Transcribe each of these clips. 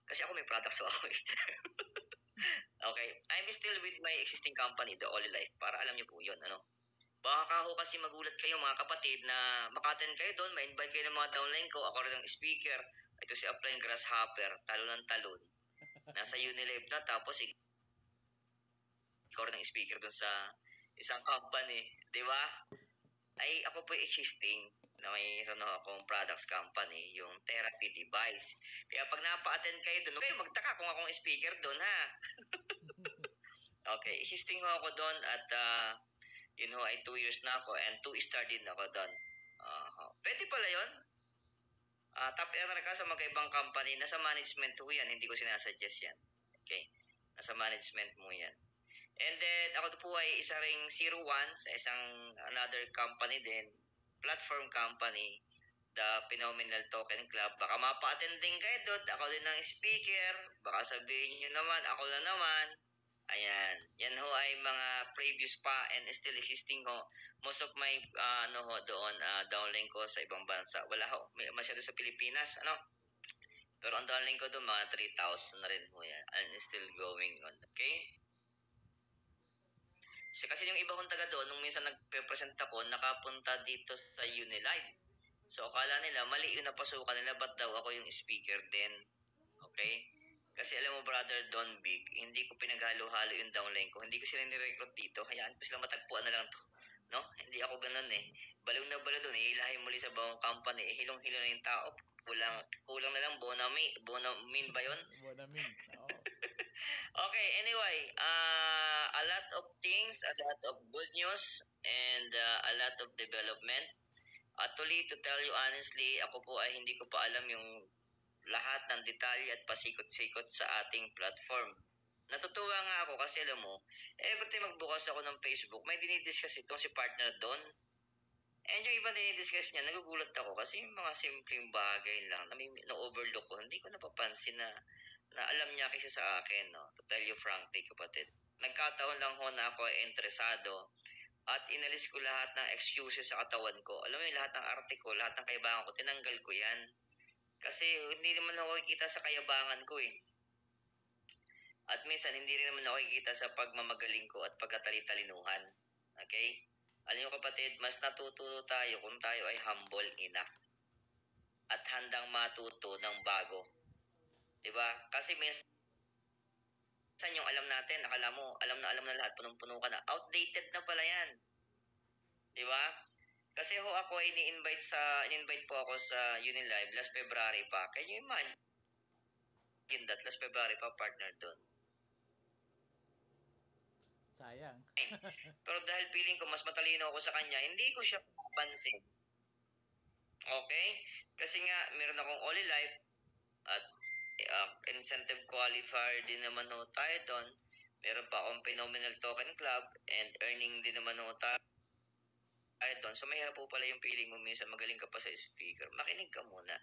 Kasi ako may products ako eh. Okay, I'm still with my existing company, the Oli Life, para alam niyo po yun, ano. Baka ho kasi magulat kayo mga kapatid na maka-attend kayo doon, ma-invite kayo ng mga downline ko, ako rin ang speaker, ito si Upline Grasshopper, talon ng talon. Nasa Unilever na, tapos ikaw rin ang speaker doon sa isang company, di ba? Ay, ako po existing na mayroon akong products company, yung therapy device. Kaya pag napa-attend kayo doon, okay, magtaka kung akong speaker doon, ha? Okay, existing ho ako doon at yun ho ay 2 years na ako and 2-star din ako doon. Pwede pala yun. Top earner ka sa magkaibang company, nasa management ho yan, hindi ko sinasuggest yan. Okay, nasa management mo yan. And then, ako po ay isa ring 01 sa isang another company din, platform company, the Phenomenal Token Club. Baka mapa-attend din kayo doon, ako din ang speaker, baka sabihin nyo naman, ako na naman. Ayan, yan ho ay mga previous pa and still existing ho. Most of my doon, downline ko sa ibang bansa. Wala ho, masyado sa Pilipinas, ano? Pero ang downline ko doon, mga 3,000 na rin ho yan. And still going on, okay? So, kasi yung iba kong taga doon, nung minsan nagpe-present ako, nakapunta dito sa Unilive. So, akala nila, mali yung napasukan nila, ba't daw ako yung speaker din? Okay? Kasi alam mo, brother Don Big, hindi ko pinaghalo-halo yung downline ko. Hindi ko sila ni-recruit dito. Hayaan ko sila matagpuan na lang to. No? Hindi ako ganun eh. Balaw na balaw doon. Ihilahin muli sa bawang company. Hilong-hilo na yung tao. Kulang na lang Bonamin ba yun? Bonamin. Oo. Okay, anyway, a lot of things, a lot of good news, and a lot of development. Actually, to tell you honestly, ako po ay hindi ko pa alam yung lahat ng detalye at pasikot-sikot sa ating platform. Natutuwa nga ako kasi alam mo, every time magbukas ako ng Facebook, may dinidiscuss itong si partner Don. And yung iba dinidiscuss niya, nagugulat ako kasi yung mga simpleng bagay lang na overlook ko, hindi ko napapansin na alam niya kasi sa akin, no? To tell you frankly, kapatid. Nagkataon lang ho na ako ay interesado at inalis ko lahat ng excuses sa katawan ko. Alam mo yung lahat ng arte ko, lahat ng kaibahan ko, tinanggal ko yan. Kasi hindi naman ako kikita sa kayabangan ko eh. At minsan hindi rin naman ako kikita sa pagmamagaling ko at pagkatali-talinuhan. Okay? Alam niyo kapatid, mas natututo tayo kung tayo ay humble enough at handang matuto ng bago. Diba? Kasi minsan yung alam natin, akala mo, alam na lahat, punong-puno ka na. Outdated na pala yan. Diba? Kasi ho ako ay in-invite po ako sa Unilive last February pa. Can you imagine that last February pa partner doon? Sayang. Pero dahil feeling ko mas matalino ako sa kanya, hindi ko siya papansin. Okay? Kasi nga, meron akong Oli Life at incentive qualifier din naman ho tayo doon. Meron pa akong Phenomenal Token Club and earning din naman ho tayo doon. So mahirap po pala yung feeling mo minsan magaling ka pa sa speaker. Makinig ka muna.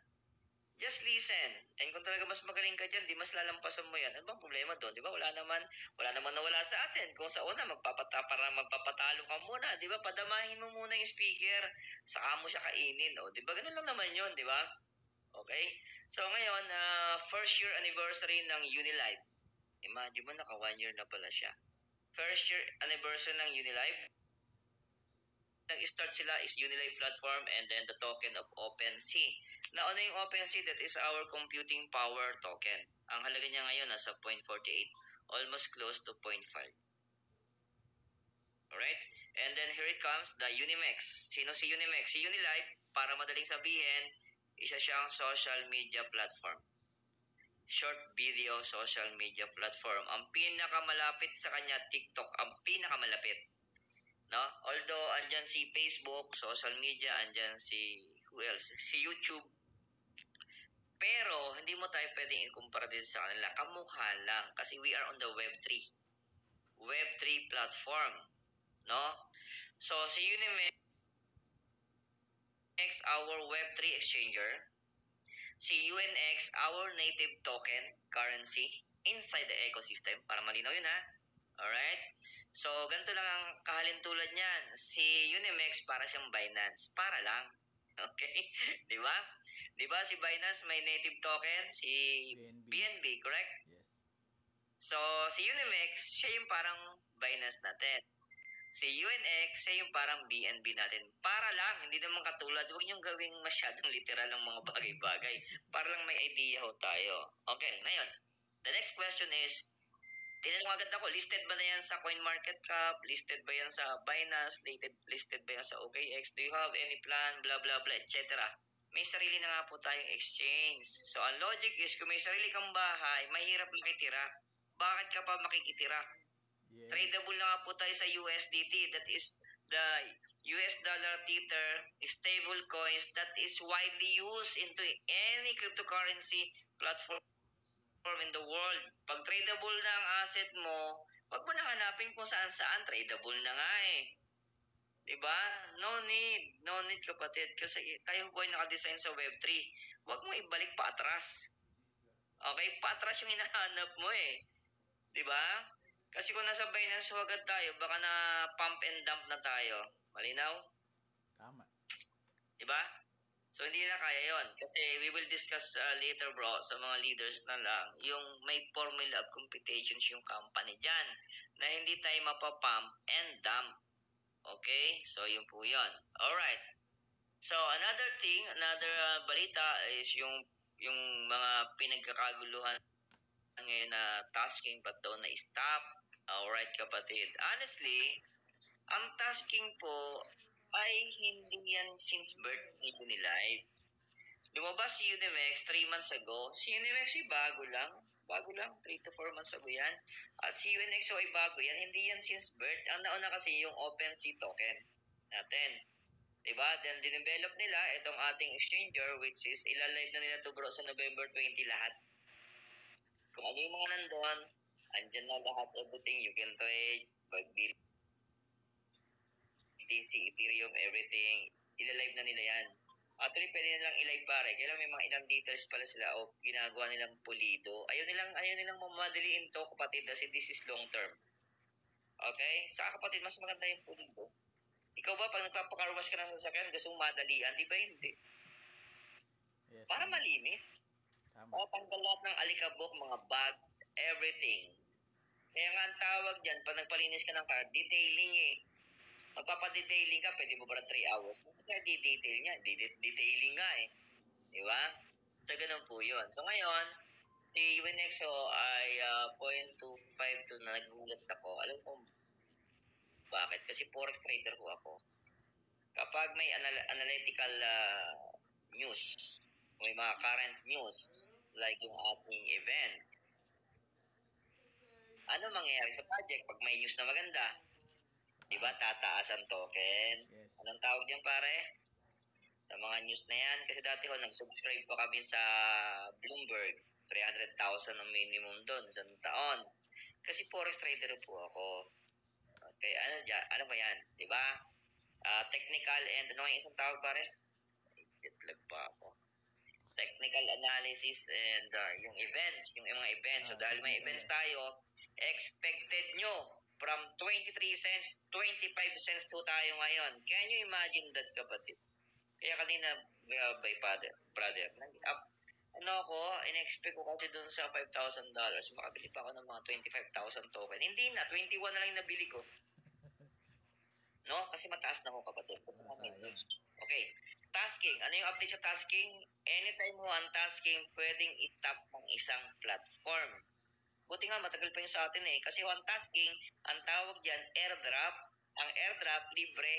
Just listen. And kung talaga mas magaling ka dyan, di mas lalampasan mo yan. Ano bang problema doon? Di ba? Wala naman nawala sa atin. Kung sa una, magpapatalo ka muna. Di ba? Padamahin mo muna yung speaker. Saka mo siya kainin. O, di ba? Ganun lang naman yun. Di ba? Okay? So ngayon, first year anniversary ng Unilive. Imagine mo, naka 1 year na pala siya. First year anniversary ng Unilive. Nag-start sila is Unilive platform and then the token of OpenSea. Now, ano yung OpenSea? That is our computing power token. Ang halaga niya ngayon nasa 0.48, almost close to 0.5. Alright? And then here it comes, the Unimex. Sino si Unimex? Si Unilive, para madaling sabihin, isa siyang social media platform. Short video social media platform. Ang pinakamalapit sa kanya, TikTok. Ang pinakamalapit. No? Although andyan si Facebook, social media, andyan si who else? Si YouTube. Pero hindi mo tayo pwedeng ikumpara din sa kanila. Kamukha lang kasi we are on the Web3. Web3 platform. No? So si Unimex, our Web3 exchanger. Si UNX, our native token currency inside the ecosystem. Para malinaw yun ha. Alright? So, ganito lang ang kahalintulad niyan. Si Unimex para siyang Binance. Para lang. Okay? Di ba? Di ba si Binance may native token? Si BNB. BNB, correct? Yes. So, si Unimex, siya yung parang Binance natin. Si UNX, siya yung parang BNB natin. Para lang, hindi naman katulad, huwag niyong gawing masyadong literal ng mga bagay-bagay. Para lang may idea ho tayo. Okay, ngayon, the next question is, tinanong agad ako, listed ba na yan sa CoinMarketCap? Listed ba yan sa Binance? Listed ba yan sa OKX? Do you have any plan? Blah, blah, blah, etc. May sarili na nga po tayong exchange. So, ang logic is, kung may sarili kang bahay, mahirap makitira. Bakit ka pa makikitira? Yes. Tradable na nga po tayo sa USDT. That is the US dollar tether stable coins that is widely used into any cryptocurrency platform in the world. Pag tradable na ang asset mo, wag mo na hanapin kung saan tradable na nga eh. Diba? No need kapatid. Kasi tayo po ay nakadesign sa Web3. Wag mo ibalik pa atras. Okay? Patras yung hinahanap mo eh. Diba? Kasi kung nasa Binance agad tayo, baka na pump and dump na tayo. Malinaw? Tama. Diba? So, hindi na kaya yon. Kasi we will discuss later, bro, sa mga leaders na lang, yung may formula of computations yung company dyan na hindi tayo mapapump and dump. Okay? So, yun po yun. Alright. So, another thing, another balita is yung mga pinagkakaguluhan ngayon na tasking ba't daw na-stop. Alright, kapatid. Honestly, ang tasking po ay hindi yan since birth ni Unilife. Lumabas si Unimex 3 months ago. Si Unimex ay bago lang. Bago lang, 3 to 4 months ago yan. At si UNXO ay bago yan. Hindi yan since birth. Ang nauna kasi yung OpenSea token natin. Diba? Then, dinevelop nila itong ating exchanger which is ilalive na nila to bro sa November 20 lahat. Kung ano yung mga nandun, andyan na lahat, everything you can trade, BTC, Ethereum, everything. Ilalive na nila yan. Actually, pwede nilang i-live pare. Kailan may mga ilang details pala sila o ginagawa nilang pulido. Ayaw nilang mamadaliin to kapatid kasi this is long term. Okay? Sa kapatid, mas maganda yung pulido. Ikaw ba, pag nagpapakarwas ka ng sasakyan, gusto mong madalian? Di ba hindi? Yes. Para malinis. Tama. Tanggal lahat ng alikabok, mga bugs, everything. Kaya nga ang tawag dyan, pag nagpalinis ka ng car, detailing eh. Magpapadetailing ka, pwede mo ba 3 hours? Hindi ka detail niya, detailing nga eh. Di ba? So, ganun po yun. So, ngayon, si Winexo ay 0.25 to na nagulat ako. Alam ko bakit? Kasi forex trader ko ako. Kapag may analytical news, may mga current news, like yung ating event, ano mangyayari sa project pag may news na maganda? Di ba, tataas ang token? Yes. Anong tawag diyan pare? Sa mga news na yan, kasi dati ko nag-subscribe pa kami sa Bloomberg. 300,000 ang minimum doon sa taon. Kasi forex trader po ako. Okay, ano ba yan? Di ba? Technical and ano yung isang tawag pare? Itlag pa ako. Technical analysis and yung mga events. So dahil may events tayo, expected nyo from 23 cents, 25 cents to tayo ngayon. Can you imagine that, kapatid? Kaya kanina, by brother, in-expect ko kasi dun sa $5,000, makabili pa ako ng mga 25,000 token. Hindi na, 21 na lang nabili ko. No? Kasi mataas na ako, kapatid. Kasi okay. Tasking. Ano yung update sa tasking? Anytime mo ang tasking, pwedeng i-stop ng isang platform. Buti nga, matagal pa yung sa atin eh. Kasi ang tasking, ang tawag dyan, airdrop. Ang airdrop, libre.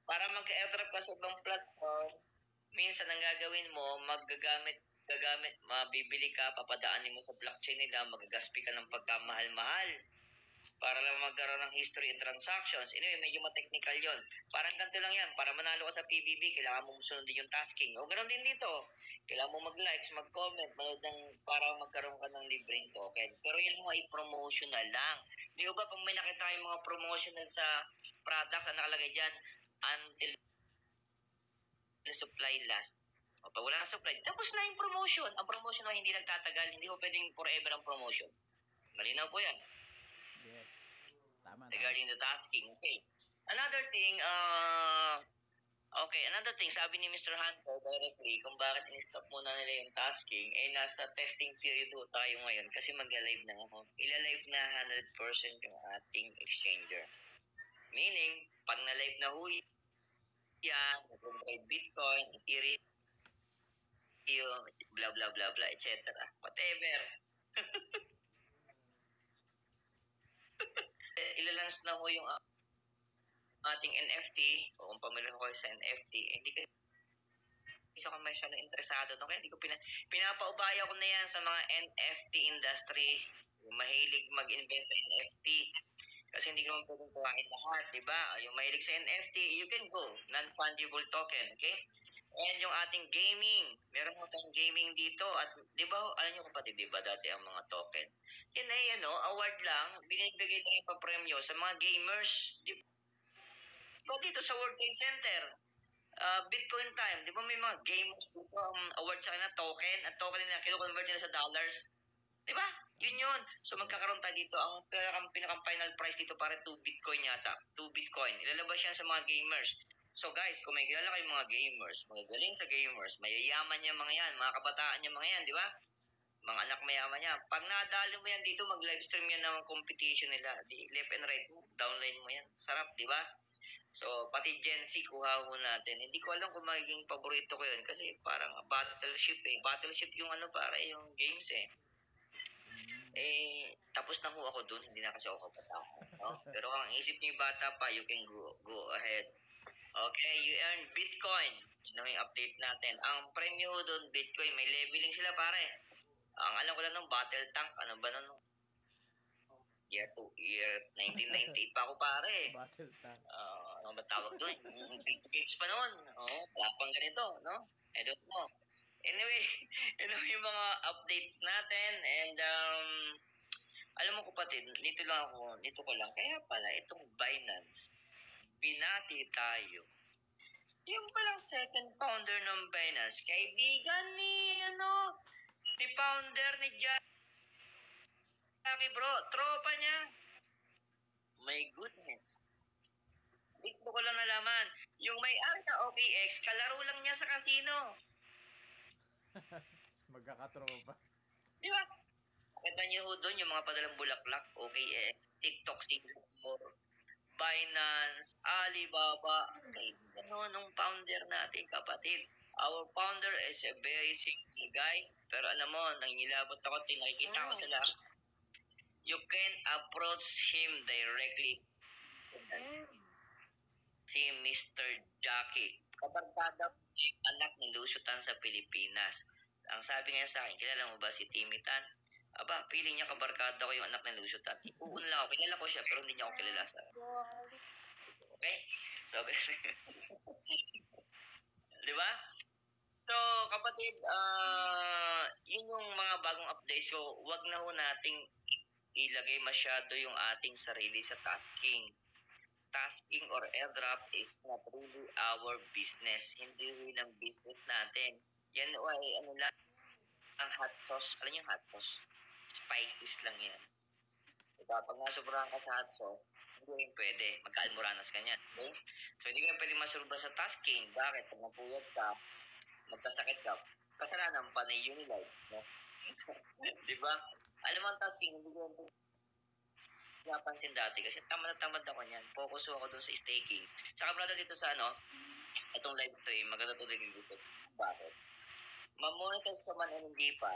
Para mag-airdrop ka sa ibang platform, minsan ang gagawin mo, mabibili ka, papadaanin mo sa blockchain nila, magagaspi ka ng pagkamahal-mahal para lang magkaroon ng history and transactions. Anyway, medyo ma-technical yon. Parang ganito lang yan. Para manalo ka sa PBB, kailangan mo sundin yung tasking. O ganoon din dito. Kailangan mo mag-likes, mag-comment, para magkaroon ka ng libreng token. Pero yun mo ay promotional lang. Di ba pag may nakita yung mga promotional sa products, ang nakalagay dyan, until supply last. O pag wala na supply, tapos na yung promotion. Ang promotion ay hindi nagtatagal. Hindi ko pwedeng forever ang promotion. Malinaw po yan. Yes. Tama. Regarding the tasking. Okay. Another thing, Okay, another thing, sabi ni Mr. Hunter directly kung bakit in-stop muna nila yung tasking, nasa testing period ho tayo ngayon kasi magla-live na ako. Ila-live na 100% yung ating exchanger. Meaning, pag na-live na ho yan, nag-trade Bitcoin, Ethereum, blah, blah, blah, blah, etc. Whatever. Ilalans na ho yung ating NFT, o kung pamilya ko kayo sa NFT, hindi kasi ako masyadong interesado doon. Kaya hindi ko pinapaubaya ko na yan sa mga NFT industry. Yung mahilig mag-invest sa NFT. Kasi hindi ko naman pwedeng kuhain lahat, di ba? Yung mahilig sa NFT, you can go. Non-fungible token, okay? And yung ating gaming, meron mo tayong gaming dito. At di ba, alam nyo kapatid, di ba dati ang mga token? Yan ay, award lang, binibigay na yung papremyo sa mga gamers. Di ba dito sa World Trade Center? Bitcoin time, di ba may mga gamers dito, award sa kanila, token, at token nila, kino-convert nila sa dollars. Di ba? Yun yun. So magkakaroon tayo dito, ang pinakang final price dito para 2 Bitcoin yata. 2 Bitcoin. Ilalabas yan sa mga gamers. So guys, kung may kilala kayong mga gamers, magagaling sa gamers, mayayaman niya mga yan, mga kabataan niya mga yan, di ba? Mga anak mayaman niya. Pag nadali mo yan dito, mag-livestream yan ng competition nila. Di, left and right, downline mo yan. Sarap, di ba? So, pati Gen Z, kuha ho natin. Hindi ko alam kung magiging paborito ko yun kasi parang battleship eh. Battleship yung para yung games eh. Tapos na ho ako dun, hindi na kasi ako kabataan. No? Pero ang isip niyo bata pa, you can go ahead. Okay, you earn Bitcoin. Yun yung update natin. Ang premyo ho dun, Bitcoin, may leveling sila pare. Ang alam ko lang nung battle tank, ano ba nun? Year 1998 pa ako pare. Battle tank. Ano ba tawag doon? Big games pa noon. Wala pang ganito, no? I don't know. Anyway, yung mga updates natin and alam mo kapatid, nito ko lang. Kaya pala, itong Binance, binati tayo. Yung palang second founder ng Binance, kaibigan ni founder ni Jackie bro, tropa niya. My goodness. Dito ko lang nalaman, yung may-ari na OKX, kalaro lang niya sa casino. Magkakatropa. Di ba? Kita niyo ho doon yung mga padalang bulaklak, OKX, TikTok, Singapore, Binance, Alibaba. Kaibigan nung founder natin, kapatid. Our founder is a very simple guy. Pero alam mo, nangilabot ako, nakikita ko sila. You can approach him directly. Si Mr. Jackie. Kabarkada anak ni Lusutan sa Pilipinas. Ang sabi nga sa akin, kilala mo ba si Timmy Tan? Aba, feeling niya kabarkada ko yung anak ni Lusutan. Ipuun lang ako. Kilala ko siya, pero hindi niya ako kilala sa... Okay? So, di ba? So, kapatid, yun yung mga bagong updates. So, wag na ho nating ilagay masyado yung ating sarili sa tasking. Tasking or airdrop is not really our business. Hindi rin ang business natin. Yan ay lang, ang hot sauce. Alam niyo yung hot sauce? Spices lang yan. Diba? Pag nasobrahan ka sa hot sauce, hindi rin pwede. Magka-almoranas ka niyan. Okay? So, hindi ka pwede masobra sa tasking. Bakit? Pag napuyat ka, magkasakit ka, kasalanan pa na Unilife. No? Diba? Alam mo ang tasking, hindi ko napansin dati kasi tamad ako niyan. Focus ako doon sa staking. Saka brother dito sa itong live stream, maganda to din business. Bakit? Ma-monetize ka man o hindi pa,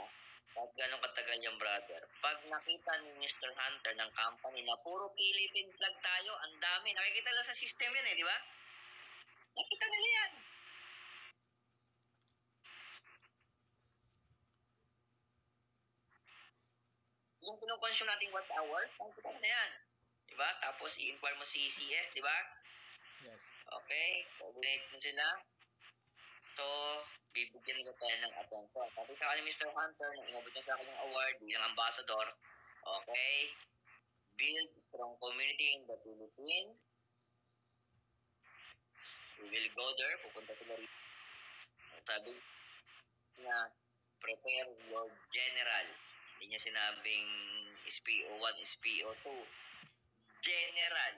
kahit gano'ng katagal yung brother. Pag nakita ni Mr. Hunter ng company na puro Philippine flag tayo, ang dami. Nakikita lang sa system yan di ba? Nakita nila yan. Yung kinukonsume nating watch hours, nakikita na yan. Diba? Tapos i-inquire mo si CS, diba? Yes. Okay? Coordinate mo sila. So, bibigyan nila tayo ng attention. Sabi sa akin ni Mr. Hunter, nang inabot niya sa akin yung award bilang ambassador, okay? Build strong community in the Philippines. We will go there. Pupunta sila rin. Sabi niya, prepare your general. Hindi niya sinabing SPO1, SPO2. General.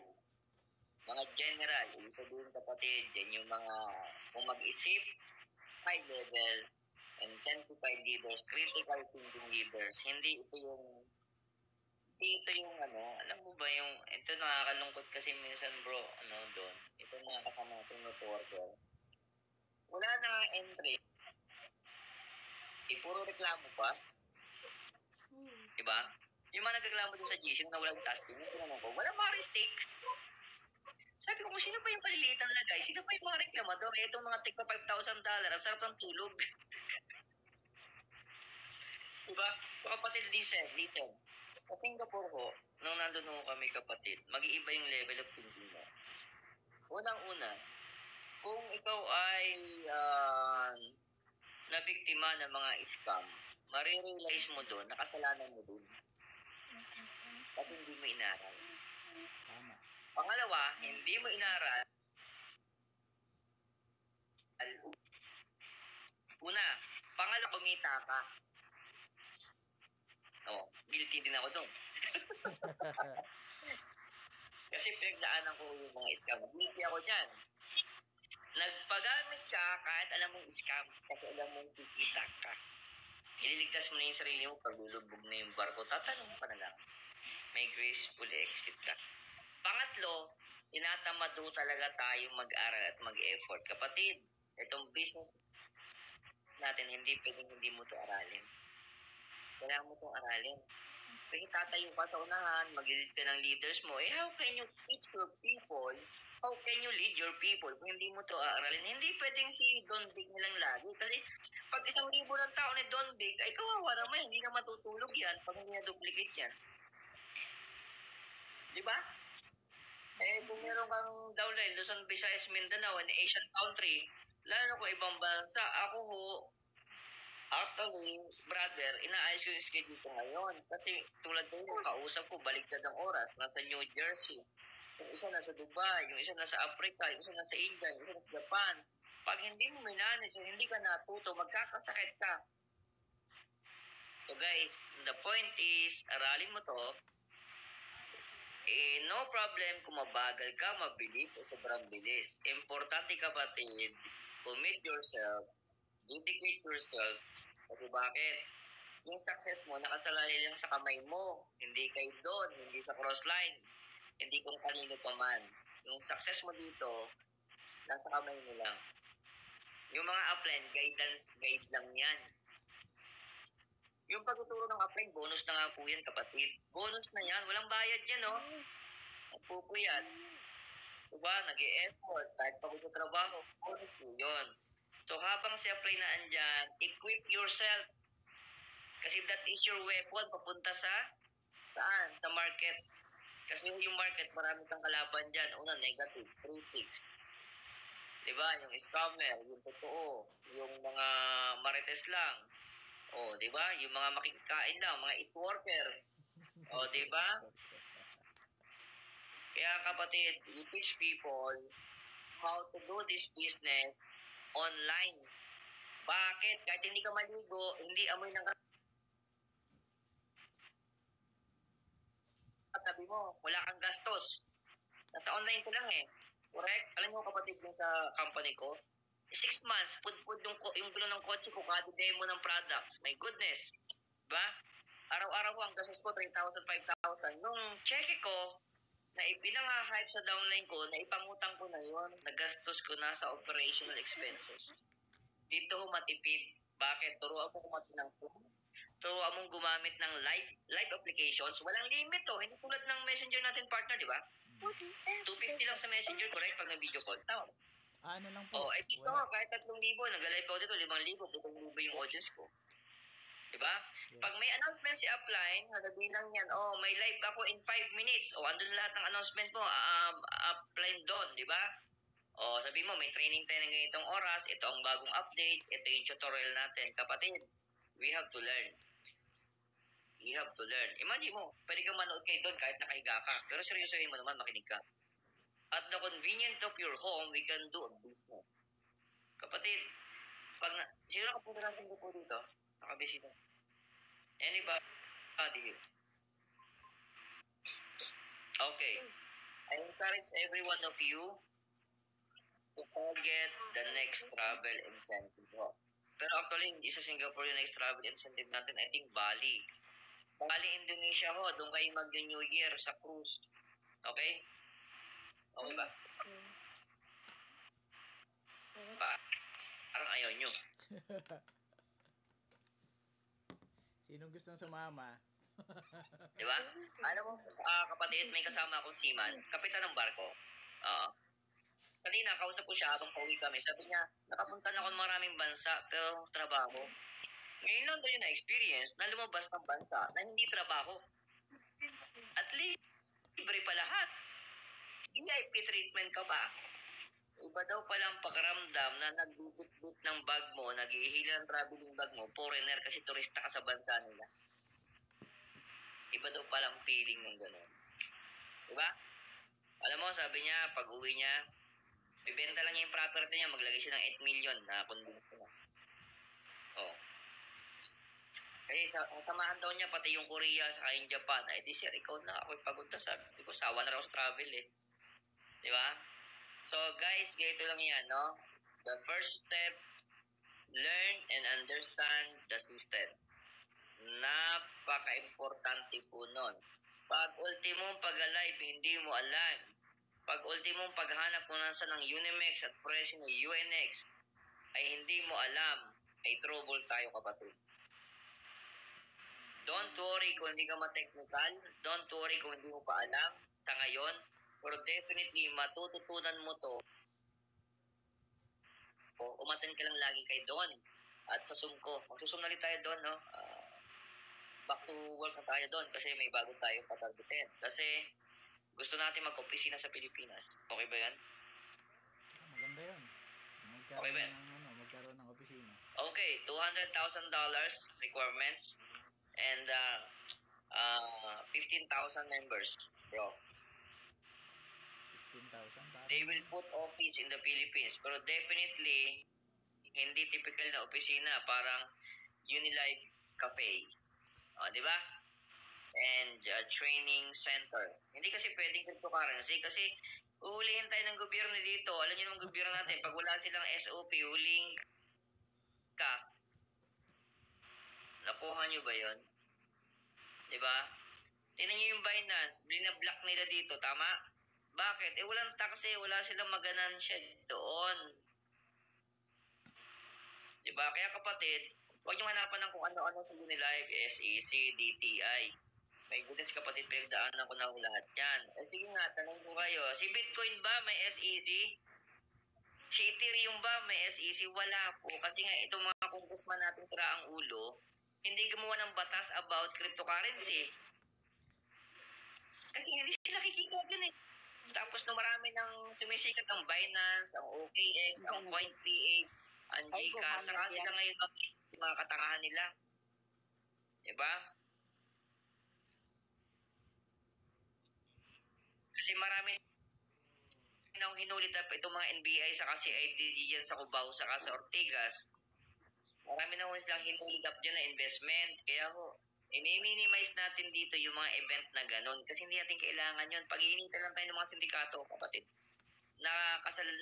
Mga general, ibig sabihin kapatid, yan yung mga, kung mag-isip, high level, intensified leaders, critical thinking leaders. Hindi ito yung alam mo ba yung, ito nakakalungkot kasi minsan bro, doon, ito mga kasama natin networker. Wala na nga entry, puro reklamo pa. Diba? Yung mga nagreklamo doon sa GC na walang tasking, yung tinanong ko, walang mga stake. Sabi ko, kung sino pa yung paliliit ang lagay? Sino pa yung mga reklamador? Itong mga tigpa $5,000, ang sarap ng tulog. Diba? So kapatid, listen. Sa Singapore ho, nung nandun ho kami kapatid, mag-iiba yung level of thinking mo. Unang-una, kung ikaw ay nabiktima ng mga scam, marirealize mo doon, nakasalanan mo doon. Kasi hindi mo inaral. Tama. Pangalawa, hindi mo inaral. Una, pangalawa, kumita ka. Guilty din ako doon. Kasi pinagdaanan ko yung mga scam. Guilty ako dyan. Nagpagamit ka kahit alam mong scam kasi alam mong kikita ka. Ililigtas mo na yung sarili mo pag lulubog na yung barko. Tatanong pa na lang. May graceful exit ka. Pangatlo, tinatamado talaga tayong mag-aral at mag-effort. Kapatid, itong business natin, hindi pwedeng hindi mo ito aralin. Kailangan mo itong aralin. Kaya tatayo ka sa unahan, mag-lead ka ng leaders mo, how can you teach your people? How can you lead your people kung hindi mo ito aaralin? Hindi pwedeng si Don Big nilang lagi. Kasi pag 1,000 ng tao ni Don Big, ay kawawa naman, hindi na matutulog yan pag hindi na duplicate yan. Di ba? Kung meron kang downline, Luzon, Visayas, Mindanao, an Asian country, lalo kung ibang bansa, ako ho, actually, brother, inaayos ko yung schedule ko ngayon. Kasi tulad ko yung kausap ko, baliktad ang oras, nasa New Jersey. Yung isa nasa Dubai, yung isa nasa Africa, yung isa nasa India, yung isa nasa Japan. Pag hindi mo manage, hindi ka natuto, magkakasakit ka. So guys, the point is, aralin mo to, no problem kung mabagal ka, mabilis o sobrang bilis. Importante kapatid, commit yourself, dedicate yourself. Kasi bakit? Yung success mo, nakasalalay lang sa kamay mo. Hindi kay doon, hindi sa crossline. Hindi kung kanino pa man. Yung success mo dito, nasa kamay mo lang. Yung mga upline, guide lang yan. Yung pagtuturo ng upline, bonus na nga po yan, kapatid. Bonus na yan. Walang bayad yan, no? Pupo yan. Diba? Nag-e-effort. Kahit pagod sa trabaho, bonus po yun. So, habang si upline na andyan, equip yourself. Kasi that is your weapon papunta saan? Sa market. Kasi yung market, marami kang kalaban dyan. Una, negative, critics. Diba? Yung scammer, yung totoo, yung mga marites lang. Diba? Yung mga makikikain lang, mga eat worker. Diba? Kaya kapatid, we teach people how to do this business online. Bakit? Kahit hindi ka maligo, hindi amoy ng katabi mo, wala kang gastos. Nasa online ko lang eh. Correct? Alam mo kapatid yung sa company ko, 6 months, pud yung gulo ng kotse ko, kada demo ng products. My goodness. Diba? Araw-araw ko, ang gastos ko, 3,000, 5,000. Nung check ko, na ipinanga-hype sa downline ko, na ipangutang ko na yon, nagastos ko na sa operational expenses. Dito ho matipid. Bakit? Turuan mo kumati ng phone. Turuan mong gumamit ng live applications. Walang limit to. Hindi tulad ng messenger natin partner, di ba? 250 lang sa messenger, correct? Pag na-video call. Tama. Ano lang po? Dito kahit 3,000, nag-live ako dito, 5,000, 7,000 yung audience ko. Diba? Yes. Pag may announcement si upline, sasabihin lang yan, may live ako in 5 minutes. Andun lahat ng announcement mo, upline doon, diba? Sabihin mo, may training tayo ng ganitong oras, ito ang bagong updates, ito yung tutorial natin. Kapatid, we have to learn. You have to learn. Imagine mo, pwede kang manood kayo doon kahit nakahiga ka. Pero seryosohin mo naman, makinig ka. At the convenience of your home, we can do a business. Kapatid, sino nakapunta ng Singapore dito? Nakabisita. Anybody? Okay. I encourage every one of you to target the next travel incentive ho. Pero actually, hindi sa Singapore yung next travel incentive natin. I think Bali. Bali, Indonesia ho. Doon kayo mag-New Year sa cruise. Okay? Okay ba? Parang ayaw nyo. Sinong gustong sumama? Diba? Alam mo, kapatid, may kasama akong seaman, kapitan ng barko. Kanina, kausap ko siya habang pauwi kami. Sabi niya, nakapunta na ako ng maraming bansa, pero trabaho. Ngayon lang tayo na-experience na lumabas ng bansa na hindi trabaho. At libre pa lahat. VIP treatment ka pa. Iba daw palang pakaramdam na nagbubut-but ng bag mo, naghihila ng traveling bag mo, foreigner kasi turista ka sa bansa nila. Iba daw palang feeling ng gano'n. Diba? Alam mo, sabi niya, pag uwi niya, ibenta lang niya yung property niya, maglagay siya ng 8 million na convince na. Oh. Kasi samahan daw niya pati yung Korea sa yung Japan. Ay, di sir, ikaw na ako'y pagod na. Sabi ko, sawa na raw sa travel eh. Di ba? So guys, ganito lang yan, no? The first step, learn and understand the system. Napaka-importante po nun. Pag ultimong pag-alive, hindi mo alam. Pag ultimong paghanap mo nasa ng Unimex at presyo ng UNX, ay hindi mo alam, ay trouble tayo kapatid. Don't worry kung hindi ka ma-technical. Don't worry kung hindi mo pa alam sa ngayon. Pero definitely, matututunan mo to. O umattend ka lang lagi kay Don. At sa Zoom ko. Magsusum na rin tayo doon, no? Back to work na tayo doon kasi may bago tayong patargetin. Kasi gusto natin mag-opisina sa Pilipinas. Okay ba yan? Maganda yun. Okay ba yan? Magkaroon ng opisina. Okay, $200,000 requirements and 15,000 members, bro. 15,000? They will put office in the Philippines. Pero definitely, hindi typical na opisina. Parang Unilife Cafe. Di ba? And training center. Hindi kasi pwedeng cryptocurrency kasi uhulihin tayo ng gobyerno dito. Alam niyo naman gobyerno natin, pag wala silang SOP, huling ka. Nakuha niyo ba yon? Di ba? Tingnan niyo yung Binance, binablock nila dito, tama? Bakit? Walang tax wala silang maganansya doon. Diba? Kaya kapatid, huwag niyong hanapan ng kung ano-ano sa Unilife, SEC, DTI. May goodness kapatid, pinagdaanan ko na lahat yan. Sige nga, tanong ko kayo, si Bitcoin ba may SEC? Si Ethereum ba may SEC? Wala po. Kasi nga itong mga congressman natin sira ang ulo, hindi gumawa ng batas about cryptocurrency. Kasi hindi sila kikita dyan eh. Tapos no marami nang sumisikat ang Binance, ang OKX, ang CoinsPH, ang Gcash, saka sila ngayon mga katangahan nila. Diba? Kasi marami nang hinulit up itong mga NBI saka si IDG dyan sa Cubao saka sa Ortigas. Marami na silang hinulit up dyan na investment. Kaya ho, i-minimize natin dito yung mga event na ganun. Kasi hindi natin kailangan yun. Pag-iinitan lang tayo ng mga sindikato, kapatid.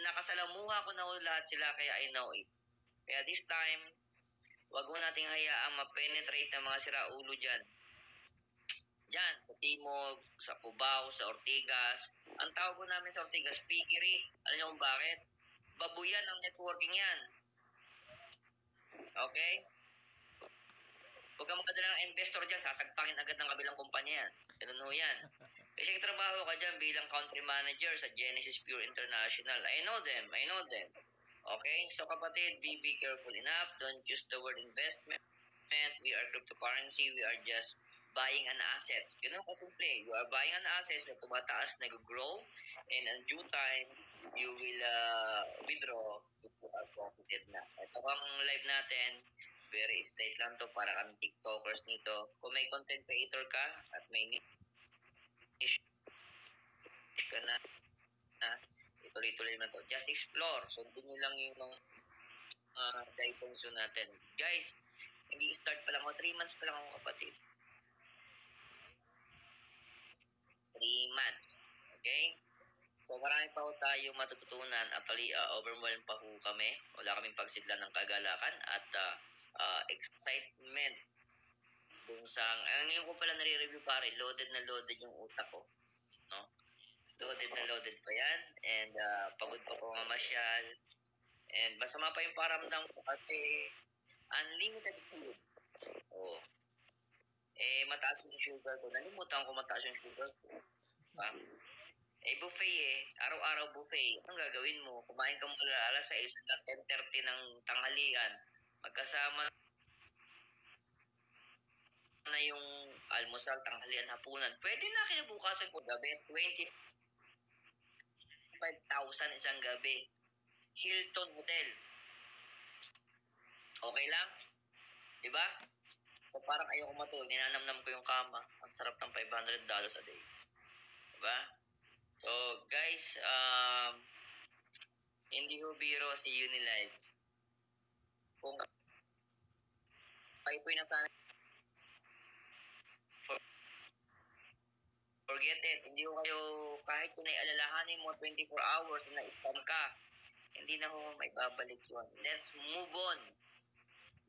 Nakasalamuha ko na lahat sila kaya I know it. Kaya this time, wag mo nating hayaang ma-penetrate ang mga siraulo dyan. Diyan, sa Timog, sa Cubao, sa Ortigas. Ang tawag ko namin sa Ortigas, piggery. Alam niyo kung bakit? Babuyan ang networking yan. Okay? Huwag kang magdala ng investor dyan, sasagpakin agad ng kabilang kumpanya yan. Ganun ho yan. Kasi trabaho ka dyan bilang country manager sa Genesis Pure International. I know them. Okay? So kapatid, be careful enough. Don't use the word investment. We are cryptocurrency. We are just buying an assets. You know, kasimple, you are buying an assets na tumataas, nag-grow, and in due time, you will withdraw if you are profited na. Ito ang live natin. Very straight lang to para kami TikTokers nito. Kung may content creator ka at may niche ka na, ituloy-tuloy na to. Just explore. Sundin nyo lang yung guidance natin. Guys, hindi start pa lang ako. 3 months pa lang ako kapatid. 3 months. Okay? So marami pa ho tayong matututunan. Actually, overwhelmed pa ho kami. Wala kaming pagsidlan ng kagalakan at excitement. Kung sa, ngayon ko pala nare-review pare, loaded na loaded yung utak ko. No? Loaded na loaded pa yan. And pagod pa ko mamasyal. And masama pa yung paramdam ko kasi unlimited food. Oh. Mataas yung sugar ko. Nalimutan ko mataas yung sugar ko. Buffet araw-araw buffet. Anong gagawin mo? Kumain ka mula alas 6 hanggang 10:30 ng tanghalian. Magkasama na yung almusal, tanghalian, hapunan. Pwede na kinabukasan ko gabi. 25,000 isang gabi. Hilton Hotel. Okay lang? Diba? So parang ayoko matulog. Ninanamnam ko yung kama. Ang sarap ng $500 a day. Diba? So guys, hindi ho biro si Unilive. Kung kayo po'y nasanay, forget it. Hindi ho kayo, kahit kung naialalahanin mo 24 hours na scam ka, hindi na ho may babalik yun. Let's move on.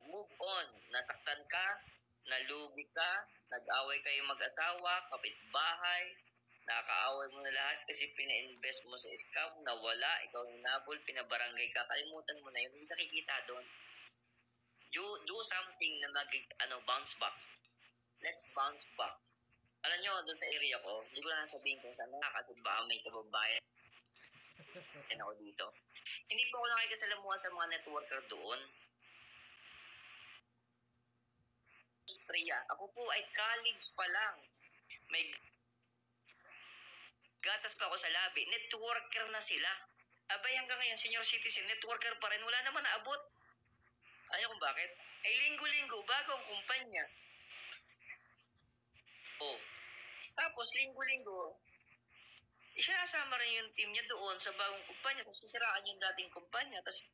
Move on. Nasaktan ka, nalugi ka, nag-away kayong mag-asawa, kapitbahay, nakaaway mo na lahat kasi pina-invest mo sa scam, nawala, ikaw yung nabol, pinabarangay ka, kalimutan mo na yun, hindi nakikita doon. Do something na bounce back. Let's bounce back. Alam nyo, doon sa area ko, hindi ko na sabihin kung saan na kasi baka may kababayan ako dito. Hindi po ako nakikisalamuha sa mga networker doon. Ako po ay college pa lang. May gatas pa ako sa labi. Networker na sila. Abay hanggang ngayon, senior citizen, networker pa rin. Wala naman naabot. Ayaw kung bakit? Ay linggo-linggo, bagong kumpanya. Oh. Tapos linggo-linggo, isinasama rin yung team niya doon sa bagong kumpanya. Tapos sisiraan yung dating kumpanya. Tapos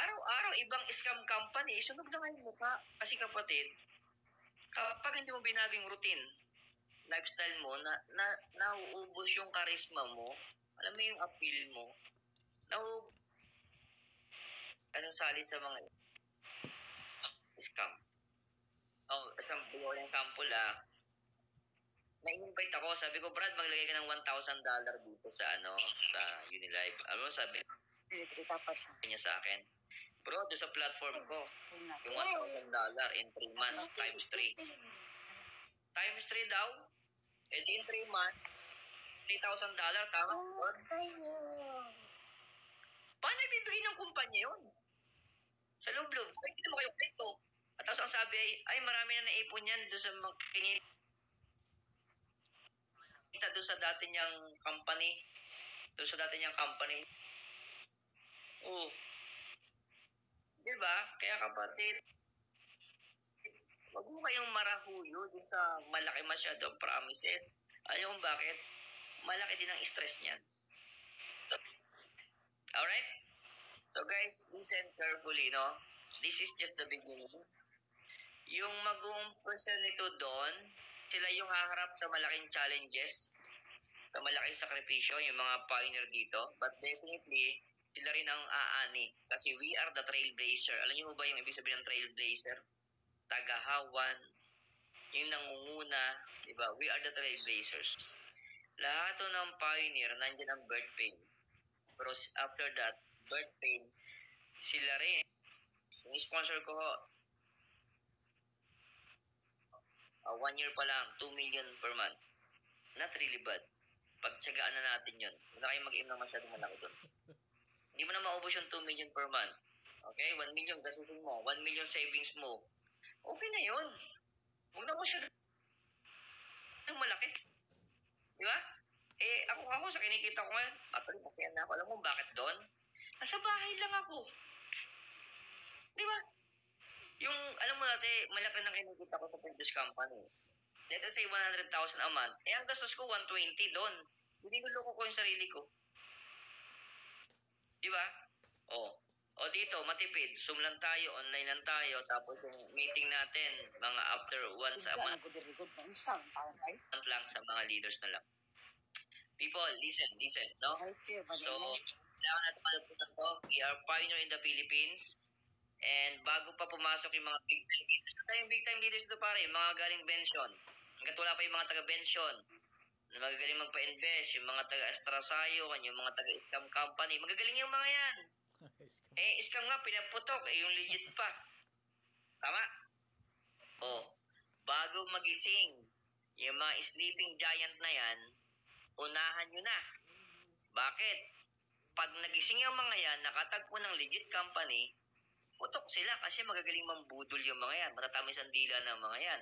araw-araw, ibang scam company. Sunog na nga yung mukha. Kasi kapatid, kapag hindi mo binaging routine, lifestyle mo, nauubos yung charisma mo, alam mo yung appeal mo, sali sa mga scam. Bigyan ko ng sample na-invite ako, sabi ko, Brad, maglagay ka ng $1,000 dito sa sa Unilive. Alam mo, sabi niya sa akin, bro, doon sa platform ko, yung $1,000 in 3 months, times 3. Times 3 daw, di in 3 months, $3,000, tama? Paano ibibigay ng kumpanya yun? Sa loob-loob, hindi mo kayo kwento. At tapos ang sabi ay marami na naipon yan doon sa kinita doon sa dati niyang company. Oh. Diba? Kaya kapatid, wag mo kayong marahuyo dun sa malaki masyadong promises. Alam mo bakit? Malaki din ang stress niyan. So, alright? So guys, listen carefully, no? This is just the beginning. Yung mag-uumpisa nito doon, sila yung haharap sa malaking challenges, sa malaking sakripisyo, yung mga pioneer dito. But definitely, sila rin ang aani. Kasi we are the trailblazer. Alam niyo ba yung ibig sabihin ng trailblazer? Tagahawan, yung nangunguna, diba? We are the trailblazers. Lahat ng pioneer, nandiyan ang birth pain. Pero after that, birth pain, sila rin. Yung sponsor ko, 1 year pa lang, 2 million per month. Not really bad. Pagtsagaan na natin yun. Huwag na kayong mag-aim na masyadong malaki doon. Hindi mo na maubos yung 2 million per month. Okay? 1 million gastusin mo. 1 million savings mo. Okay na yun. Huwag na masyadong malaki. Di ba? Ako sa kinikita ko ngayon, actually, masaya na ako. Alam mo bakit doon? Nasa bahay lang ako. Di ba? Yung, alam mo dati, malaki nang kinikita ko sa previous company. Let us say 100,000 a month. Ang gastos ko 120 doon. Hindi niloko ko yung sarili ko. Di ba? O dito, matipid. Zoom lang tayo, online lang tayo. Tapos yung meeting natin, mga after once a month lang sa mga leaders na lang. People, listen, no? So, kailangan natin malapunan to. We are pioneer in the Philippines. And bago pa pumasok yung mga big time leaders, yung big time leaders ito pare, yung mga galing Benson. Hanggat wala pa yung mga taga-Benson na magagaling magpa-invest, yung mga taga-Astrasayon, yung mga taga-scam company, magagaling yung mga yan. Scam nga, pinaputok, yung legit pa. Tama? Bago magising, yung mga sleeping giant na yan, unahan nyo na. Bakit? Pag nagising yung mga yan, nakatagpo ng legit company, putok sila kasi magagaling mambudol yung mga yan. Matatamis ang dila ng mga yan.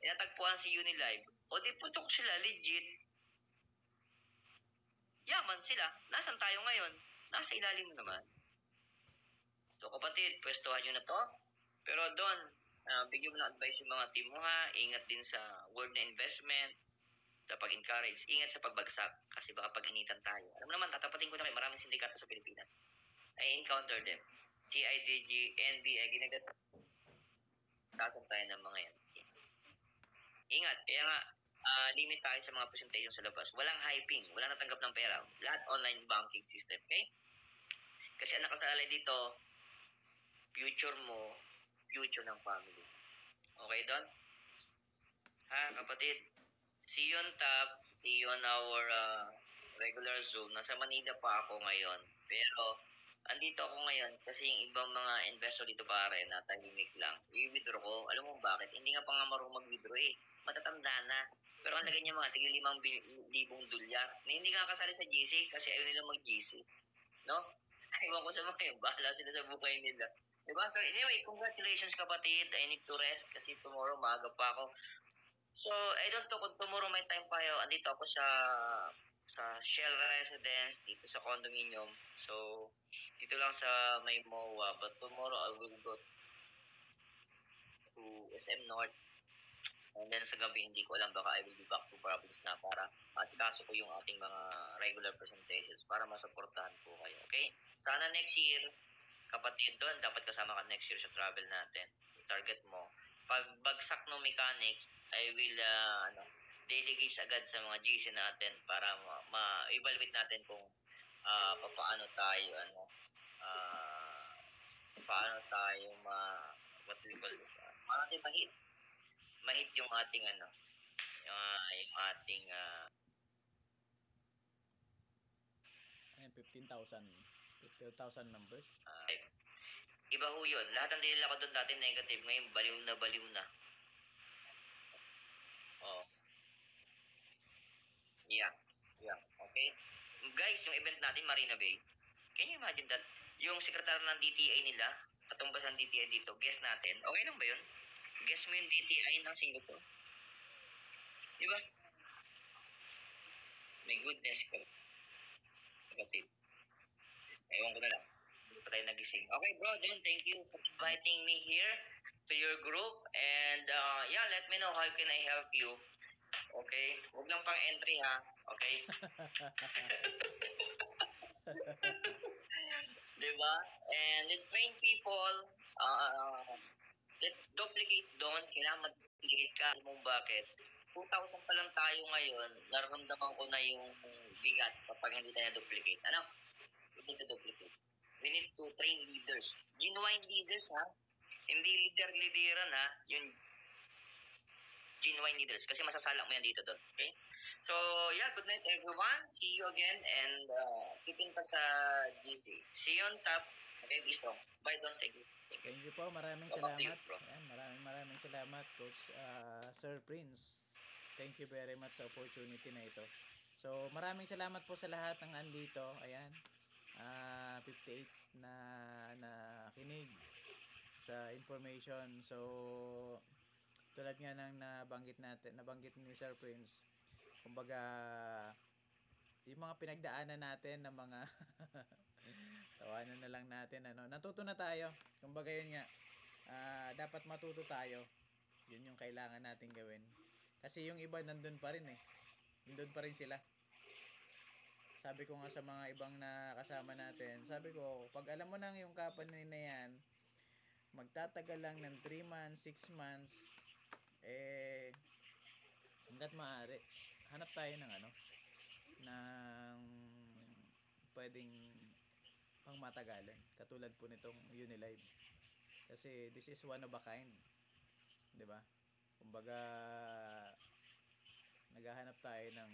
Natagpuan si Unilive, o di putok sila, legit. Yaman sila. Nasaan tayo ngayon? Nasa ilalim naman. So kapatid, pwestuhan nyo na to. Pero doon, bigyan mo na advice yung mga team mo ha. Ingat din sa word na investment. Sa pag-encourage. Ingat sa pagbagsak. Kasi baka pag-initan tayo. Alam mo naman, tatapatin ko na kayo. Maraming sindikato sa Pilipinas. I encounter them. GIDG, NBI, ginagatasan tayo ng mga yan. Ingat. Kaya nga, limit tayo sa mga presentation sa labas. Walang hyping. Walang natanggap ng pera. Lahat online banking system. Okay? Kasi ang nakasalalay dito, future mo, future ng family. Okay, Don? Ha, kapatid? See you on top. See you on our regular Zoom. Nasa Manila pa ako ngayon. Pero, andito ako ngayon kasi yung ibang mga investor dito pare na tahimik lang. I-withdraw ko. Alam mo bakit? Hindi nga pa nga marunong mag-withdraw eh. Matatanda na. Pero ang lagay niya mga tigil 5,000 dolyar. Na hindi nga kasali sa GC kasi ayaw nila mag-GC. No? Ewan ko sa mga yun. Bahala sila sa buhay nila. Diba? So anyway, congratulations kapatid. I need to rest kasi tomorrow maaga pa ako. So, I don't know kung tomorrow may time pa yun. Andito ako sa Shell Residence, dito sa condominium. So, dito lang sa may MOA. But tomorrow, I will go to SM North. And then sa gabi, hindi ko alam. Baka I will be back to Province na para masikaso ko yung ating mga regular presentations para masuportahan po kayo. Okay? Sana next year, kapatid doon, dapat kasama ka next year sa travel natin. I-target mo. Pag bagsak ng mechanics, I will delegate agad sa mga GC natin para ma-evaluate natin kung paano tayo what we call this, paano natin mahit yung ating yung ating 15,000 members. Iba ho yun. Lahat ng dinila ko doon dati negative. Ngayon, baliw na. Oh. Yeah. Okay? Guys, yung event natin, Marina Bay. Can you imagine that? Yung sekretary ng DTI nila, katumbas ng DTI dito, guest natin. Okay lang ba yun? Guest mo yung DTI ng Singapore. Di ba? My goodness. Kapatid. Ewan ko na lang. Hindi pa tayo nagising. Okay, bro, John, thank you for inviting me here to your group. And yeah, let me know how can I help you. Okay? Huwag lang pang entry ha. Okay? Diba? And let's train people. Let's duplicate doon. Kailangan mag-duplicate ka. Alam mo bakit? 2,000 pa lang tayo ngayon. Nararamdaman ko na yung bigat kapag hindi tayo duplicate. Ano? We need to duplicate. We need to train leaders. Genuine leaders ha. Hindi leader-leaderan ha. Yung genuine leaders. Kasi masasalak mo yan dito doon. Okay? So, yeah, good night everyone. See you again and keep in touch sa GC. See you on top. Okay, be strong. Bye, Don. Thank you. Thank you po. Maraming salamat. Ayan, maraming salamat, Coach Sir Prince. Thank you very much sa opportunity na ito. So, maraming salamat po sa lahat ng andito. Ayan. 58 na kinig sa information. So, tulad nga ng nabanggit ni Sir Prince, kumbaga yung mga pinagdaanan natin ng mga tawanan na lang natin, natuto na tayo. Kumbaga yun nga, dapat matuto tayo. Yun yung kailangan natin gawin. Kasi yung iba nandun pa rin nandun pa rin sila. Sabi ko nga sa mga ibang nakasama natin, sabi ko, pag alam mo nang yung company na yan, magtatagal lang ng 3 months, 6 months, hanggat maaari, hanap tayo ng ng pwedeng pang matagalan. Katulad po nitong Unilive. Kasi this is one of a kind. 'Di ba? Kumbaga, naghahanap tayo ng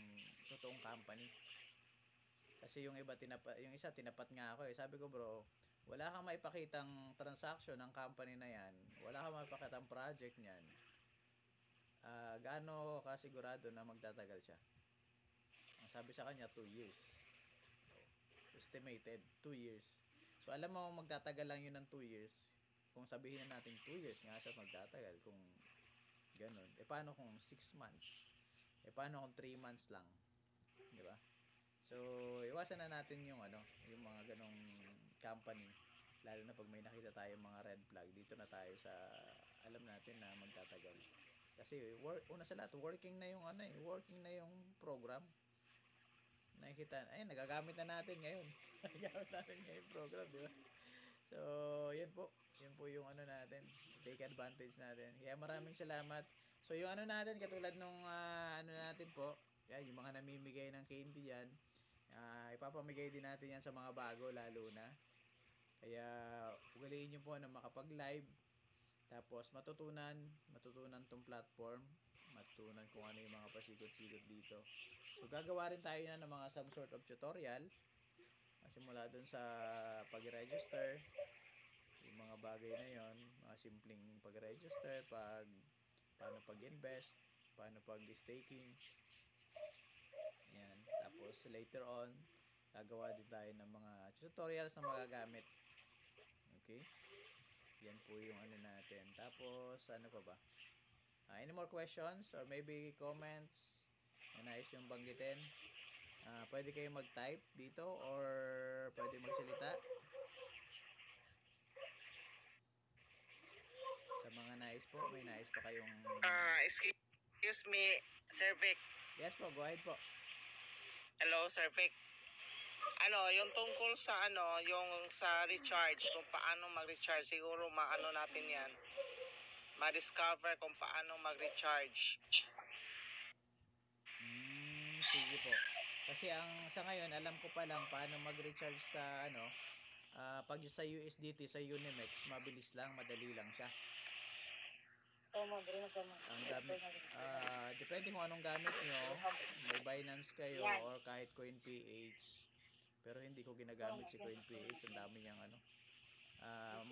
totoong company. Kasi yung isa tinapat nga ako eh. Sabi ko, bro, wala kang maipakitang transaction ng company na yan. Wala kang maipakitang project niyan. Gaano kasigurado na magtatagal siya? Ang sabi sa kanya, 2 years. Estimated, 2 years. So, alam mo, magtatagal lang yun ng 2 years. Kung sabihin na natin 2 years nga siya magtatagal, kung ganun. E paano kung 6 months? E paano kung 3 months lang? Di ba? So, iwasan na natin yung yung mga ganong company. Lalo na pag may nakita tayo mga red flag, dito na tayo sa alam natin na magtatagal. Kasi una sa lahat, working na yung working na yung program. Nakikita, nagagamit na natin ngayon. Nagagamit natin ngayon yung program, di ba? So, yan po. Yan po yung natin. Take advantage natin. Kaya maraming salamat. So, yung natin, katulad nung natin po, yan, yung mga namimigay ng candy yan, ipapamigay din natin yan sa mga bago, lalo na. Kaya, ugaliin nyo po na makapag-live. Tapos, matutunan tong platform. Matutunan kung ano yung mga pasikot-sikot dito. So, gagawa rin tayo ng mga some sort of tutorial. Simula dun sa pag-register, yung mga bagay na yon, mga simpleng pag-register, paano pag-invest, paano pag-staking. Yan. Tapos later on, gagawa din tayo ng mga tutorials na magagamit. Okay? Yan po yung natin. Tapos, ano pa ba? Any more questions or maybe comments na nais yung banggitin? Pwede kayong mag-type dito or pwede magsalita. Sa mga nais po, may nais pa kayong... Excuse me, Sir Vic. Yes po, go ahead po. Hello, Sir Vic. Yung tungkol sa yung sa recharge, kung paano mag-recharge, siguro natin yan. Ma-discover kung paano mag-recharge. Sige po. Kasi sa ngayon, alam ko pa lang paano mag-recharge sa pag sa USDT, sa Unimex, mabilis lang, madali lang siya. Ang gamit, depende kung anong gamit nyo, may Binance kayo or kahit CoinPH. Pero hindi ko ginagamit si CoinPH, ang dami niyang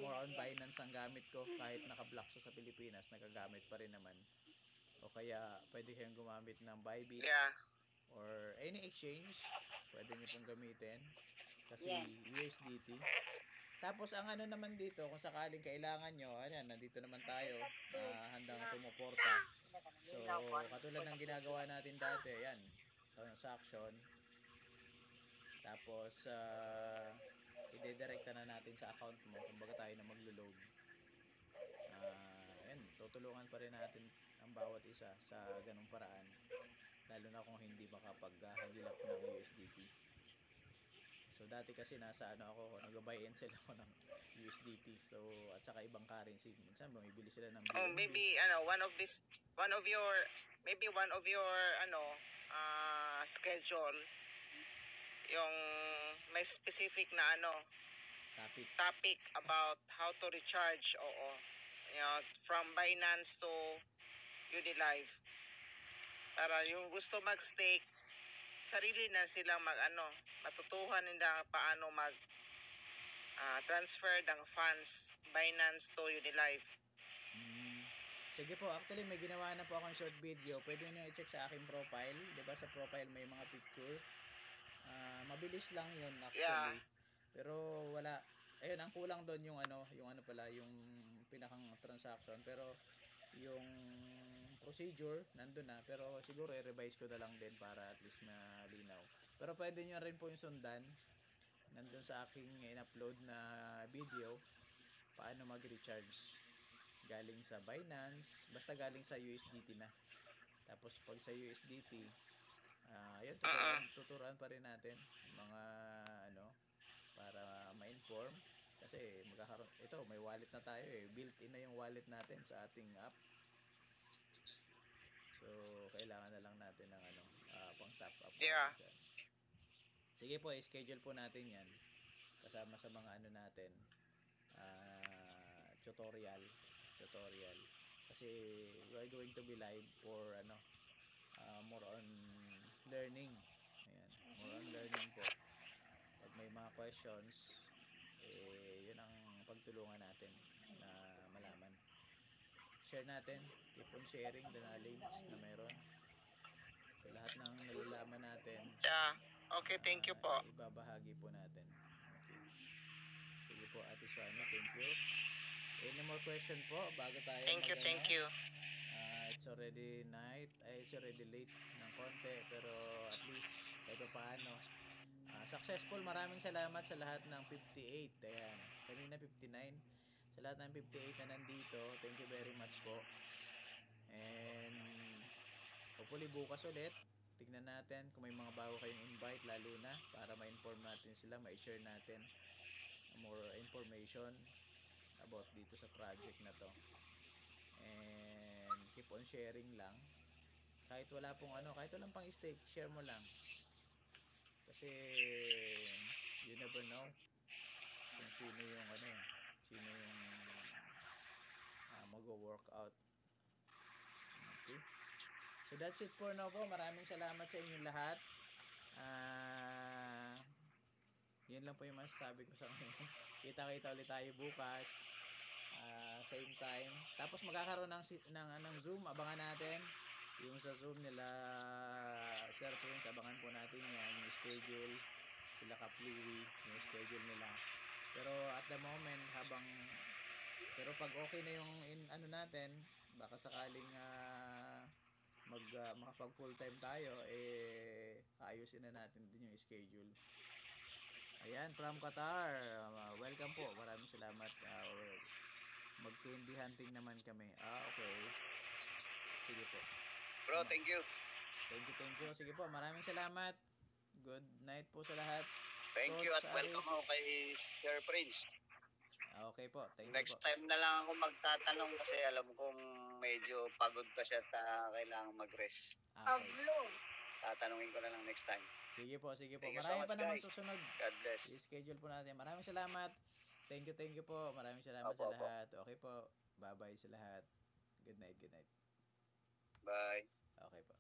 more on Binance ang gamit ko. Kahit naka-block siya sa Pilipinas, nagagamit pa rin naman. O kaya, pwede kayong gumamit ng Bybit. Yeah. Or any exchange, pwede nyo pong gamitin. Kasi USDT. Tapos ang naman dito, kung sakaling kailangan nyo, nandito naman tayo, handang sumuporta. So, katulad ng ginagawa natin dati, yan, transaction. Tapos, ide-directa na natin sa account mo, kumbaga tayo na maglo-load. Yan, tutulungan pa rin natin ang bawat isa sa ganung paraan. Lalo na kung hindi makapaghagilap ng USDT. So, dati kasi nasa ako, nag-buy and sell ako ng USDT. So, at saka ibang currency. Minsan, bumibili sila ng BNB. Maybe, one of your schedule, yung may specific na topic about how to recharge, from Binance to Unilive. Para yung gusto mag-stake, sarili na silang matutuhan nila paano transfer ng funds Binance to Unilive. Sige po, actually may ginawa na po akong short video. Pwede nyo i-check sa aking profile. Diba sa profile may mga picture. Mabilis lang yun actually. Yeah. Pero wala. Ayun, ang kulang doon yung yung pinakang transaction. Pero yung procedure nandun na, pero siguro i-revise ko na lang din para at least malinaw. Pero pwede nyo rin po yung sundan nandun sa aking in-upload na video paano mag-recharge galing sa Binance, basta galing sa USDT na. Tapos pag sa USDT, yun, tuturuan pa rin natin mga para ma-inform. Kasi may wallet na tayo built-in na yung wallet natin sa ating app. So, kailangan na lang natin ng pang top up. Yeah. Sige po, i-schedule po natin yan. Kasama sa mga ano natin. Tutorial. Kasi we are going to be live for more on learning. Ayan, more on learning po. Pag may mga questions, yun ang pagtulungan natin na malaman. Share natin, keep on sharing the knowledge na meron. So lahat ng nalalaman natin, Yeah. Okay, thank you po. ibabahagi po natin. Okay. Sige po, Ate Shani, thank you. Any more question po bago tayo Thank you. It's already night, it's already late ng konti, pero at least kahit pa paano successful. Maraming salamat sa lahat ng 58. Ayan, kanina 59. Sa lahat ng 58 na nandito, thank you very much po. And hopefully bukas ulit, tignan natin kung may mga bago kayong invite, lalo na para ma-inform natin sila, ma-share natin more information about dito sa project na to. And keep on sharing lang. Kahit wala pong kahit walang pang stake, share mo lang. Kasi you never know kung sino yung mag-work out. Okay. So that's it for now po. Maraming salamat sa inyong lahat. Yun lang po yung masasabi ko sa ngayon. Kita-kita ulit tayo bukas. Same time. Tapos magkakaroon ng Zoom. Abangan natin. Yung sa Zoom nila Sir Prince, abangan po natin yan. Yung schedule. Sila Kapliwi. Yung schedule nila. Pero at the moment, pero pag okay na yung natin, baka sakaling makapag full time tayo, ayusin na natin din yung schedule. Ayan, from Qatar, welcome po, maraming salamat. Mag-candy hunting naman kami. Okay, sige po Bro, thank you. Thank you. Sige po, maraming salamat. Good night po sa lahat. Thank you at Coach welcome Aris. ako kay Sir Prince. Okay po, thank you Next po. time na lang ako magtatanong kasi alam kong medyo pagod pa siya at kailangan mag-rest. Okay. Tatanungin ko na lang next time. Sige po. Thank you so Marami much, pa naman guys. susunod. God bless. I-schedule po natin. Maraming salamat. Thank you po. Maraming salamat Opo, sa lahat. Okay po. Bye-bye sa lahat. Good night. Bye. Okay po.